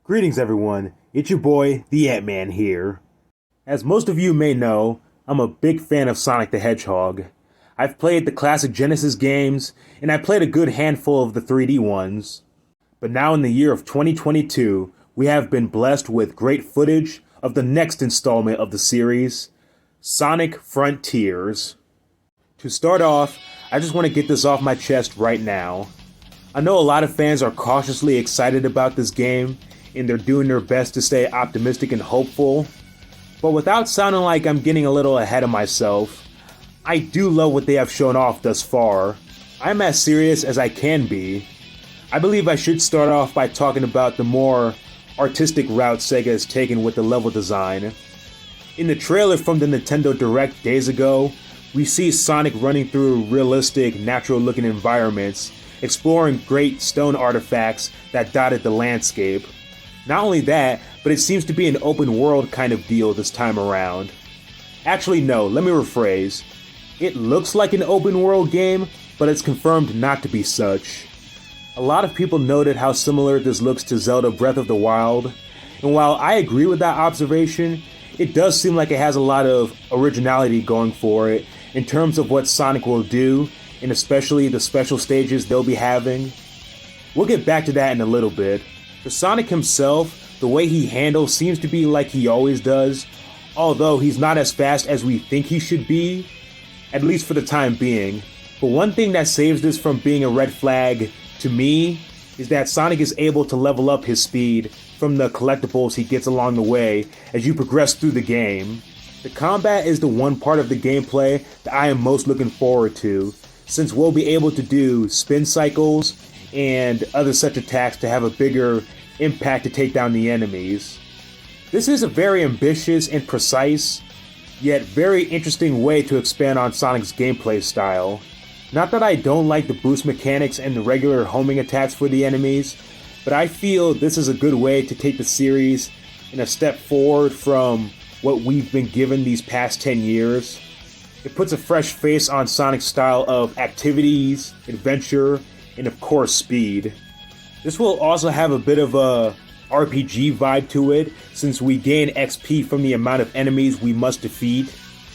Greetings everyone, it's your boy, the Ant-Man here. As most of you may know, I'm a big fan of Sonic the Hedgehog. I've played the classic Genesis games, and I played a good handful of the 3D ones. But now in the year of 2022, we have been blessed with great footage of the next installment of the series, Sonic Frontiers. To start off, I just want to get this off my chest right now. I know a lot of fans are cautiously excited about this game, and they're doing their best to stay optimistic and hopeful. But without sounding like I'm getting a little ahead of myself, I do love what they have shown off thus far. I'm as serious as I can be. I believe I should start off by talking about the more artistic route SEGA has taken with the level design. In the trailer from the Nintendo Direct days ago, we see Sonic running through realistic, natural-looking environments, exploring great stone artifacts that dotted the landscape. Not only that, but it seems to be an open world kind of deal this time around. Actually no, let me rephrase. It looks like an open world game, but it's confirmed not to be such. A lot of people noted how similar this looks to Zelda Breath of the Wild, and while I agree with that observation, it does seem like it has a lot of originality going for it in terms of what Sonic will do, and especially the special stages they'll be having. We'll get back to that in a little bit. For Sonic himself, the way he handles seems to be like he always does, although he's not as fast as we think he should be, at least for the time being. But one thing that saves this from being a red flag to me is that Sonic is able to level up his speed from the collectibles he gets along the way as you progress through the game. The combat is the one part of the gameplay that I am most looking forward to, since we'll be able to do spin cycles and other such attacks to have a bigger impact to take down the enemies. This is a very ambitious and precise, yet very interesting way to expand on Sonic's gameplay style. Not that I don't like the boost mechanics and the regular homing attacks for the enemies, but I feel this is a good way to take the series in a step forward from what we've been given these past 10 years. It puts a fresh face on Sonic's style of activities, adventure, and of course speed. This will also have a bit of a RPG vibe to it, since we gain XP from the amount of enemies we must defeat.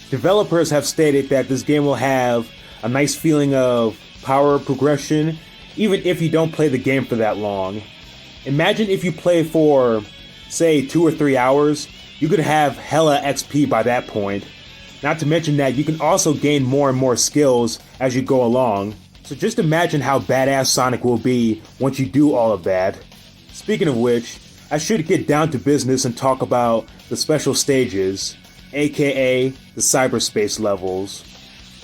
Developers have stated that this game will have a nice feeling of power progression, even if you don't play the game for that long. Imagine if you play for, say, 2 or 3 hours, you could have hella XP by that point. Not to mention that you can also gain more and more skills as you go along. So just imagine how badass Sonic will be once you do all of that. Speaking of which, I should get down to business and talk about the special stages, aka the cyberspace levels.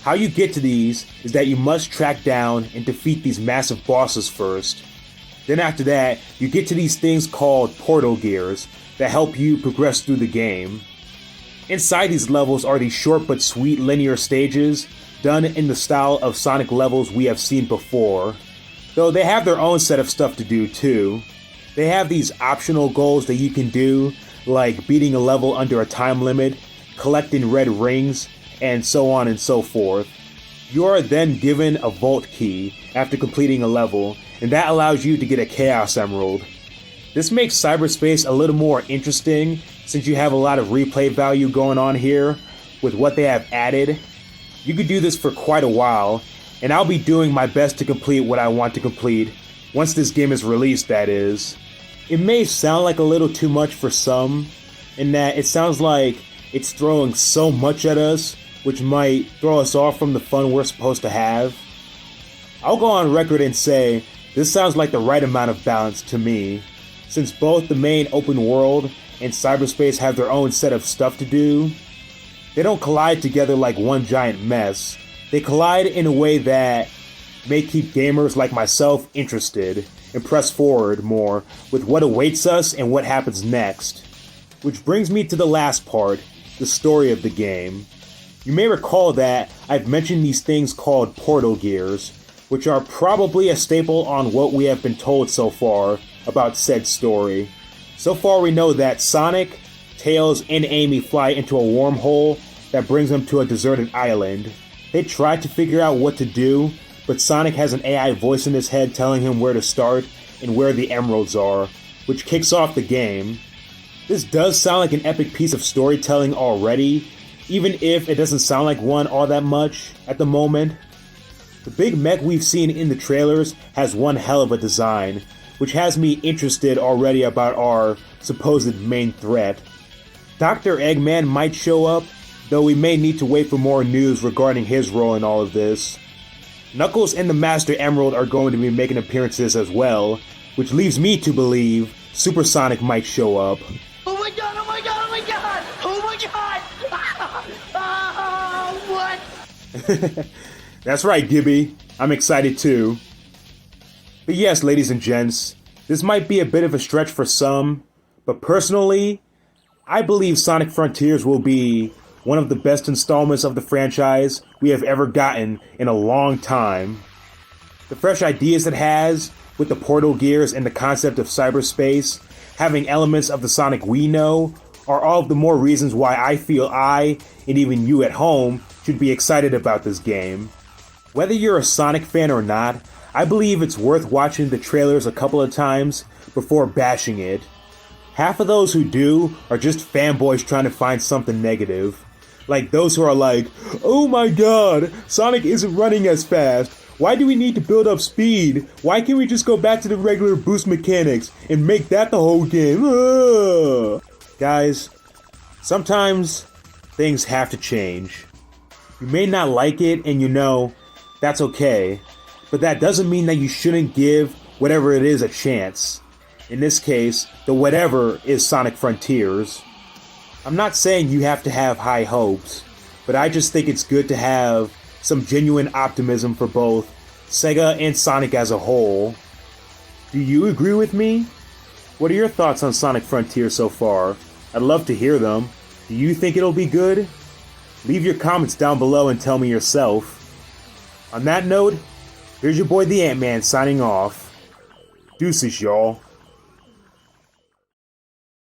How you get to these is that you must track down and defeat these massive bosses first. Then after that, you get to these things called portal gears that help you progress through the game. Inside these levels are these short but sweet linear stages done in the style of Sonic levels we have seen before, though they have their own set of stuff to do too. They have these optional goals that you can do, like beating a level under a time limit, collecting red rings, and so on and so forth. You are then given a vault key after completing a level, and that allows you to get a Chaos Emerald. This makes cyberspace a little more interesting, since you have a lot of replay value going on here with what they have added. You could do this for quite a while, and I'll be doing my best to complete what I want to complete, once this game is released, that is. It may sound like a little too much for some, in that it sounds like it's throwing so much at us, which might throw us off from the fun we're supposed to have. I'll go on record and say, this sounds like the right amount of balance to me, since both the main open world and cyberspace have their own set of stuff to do. They don't collide together like one giant mess. They collide in a way that may keep gamers like myself interested and press forward more with what awaits us and what happens next. Which brings me to the last part, the story of the game. You may recall that I've mentioned these things called portal gears, which are probably a staple on what we have been told so far about said story. So far we know that Sonic, Tails, and Amy fly into a wormhole that brings them to a deserted island. They try to figure out what to do, but Sonic has an AI voice in his head telling him where to start and where the emeralds are, which kicks off the game. This does sound like an epic piece of storytelling already, even if it doesn't sound like one all that much at the moment. The big mech we've seen in the trailers has one hell of a design, which has me interested already about our supposed main threat. Dr. Eggman might show up, though we may need to wait for more news regarding his role in all of this. Knuckles and the Master Emerald are going to be making appearances as well, which leaves me to believe Super Sonic might show up. Oh my god, oh my god, oh my god! Oh my god! What? That's right, Gibby. I'm excited too. But yes, ladies and gents, this might be a bit of a stretch for some, but personally, I believe Sonic Frontiers will be one of the best installments of the franchise we have ever gotten in a long time. The fresh ideas it has, with the portal gears and the concept of cyberspace, having elements of the Sonic we know, are all of the more reasons why I feel I, and even you at home, should be excited about this game. Whether you're a Sonic fan or not, I believe it's worth watching the trailers a couple of times before bashing it. Half of those who do are just fanboys trying to find something negative. Like those who are like, oh my god, Sonic isn't running as fast. Why do we need to build up speed? Why can't we just go back to the regular boost mechanics and make that the whole game? Ugh. Guys, sometimes things have to change. You may not like it, and you know, that's okay. But that doesn't mean that you shouldn't give whatever it is a chance. In this case, the whatever is Sonic Frontiers. I'm not saying you have to have high hopes, but I just think it's good to have some genuine optimism for both SEGA and Sonic as a whole. Do you agree with me? What are your thoughts on Sonic Frontiers so far? I'd love to hear them. Do you think it'll be good? Leave your comments down below and tell me yourself. On that note, here's your boy the Ant-Man signing off. Deuces, y'all.